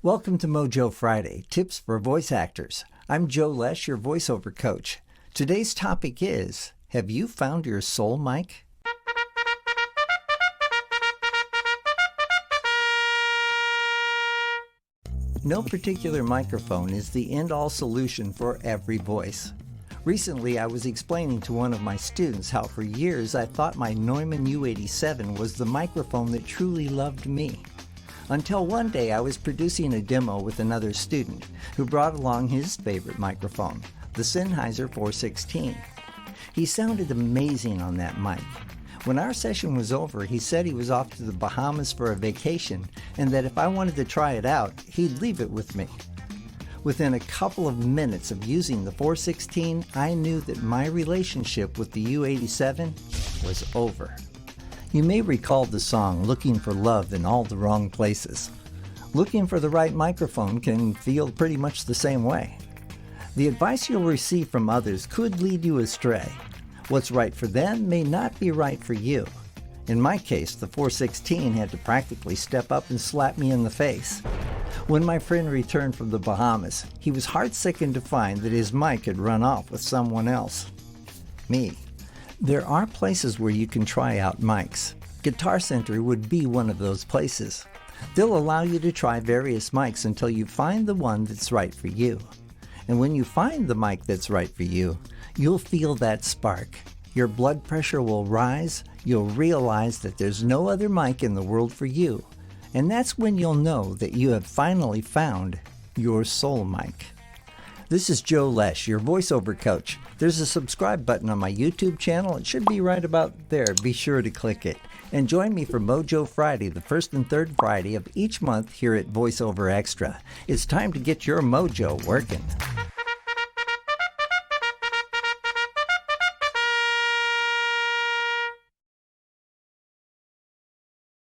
Welcome to Mojo Friday, Tips for Voice Actors. I'm Joe Lesh, your voiceover coach. Today's topic is, have you found your soul mic? No particular microphone is the end-all solution for every voice. Recently, I was explaining to one of my students how for years I thought my Neumann U-87 was the microphone that truly loved me. Until one day I was producing a demo with another student who brought along his favorite microphone, the Sennheiser 416. He sounded amazing on that mic. When our session was over, he said he was off to the Bahamas for a vacation and that if I wanted to try it out, he'd leave it with me. Within a couple of minutes of using the 416, I knew that my relationship with the U-87 was over. You may recall the song Looking for Love in All the Wrong Places. Looking for the right microphone can feel pretty much the same way. The advice you'll receive from others could lead you astray. What's right for them may not be right for you. In my case, the 416 had to practically step up and slap me in the face. When my friend returned from the Bahamas, he was heart-sickened to find that his mic had run off with someone else. Me. There are places where you can try out mics. Guitar Center would be one of those places. They'll allow you to try various mics until you find the one that's right for you. And when you find the mic that's right for you, you'll feel that spark. Your blood pressure will rise. You'll realize that there's no other mic in the world for you. And that's when you'll know that you have finally found your soul mic. This is Joe Lesh, your voiceover coach. There's a subscribe button on my YouTube channel. It should be right about there. Be sure to click it. And join me for Mojo Friday, the first and third Friday of each month here at VoiceOver Extra. It's time to get your mojo working.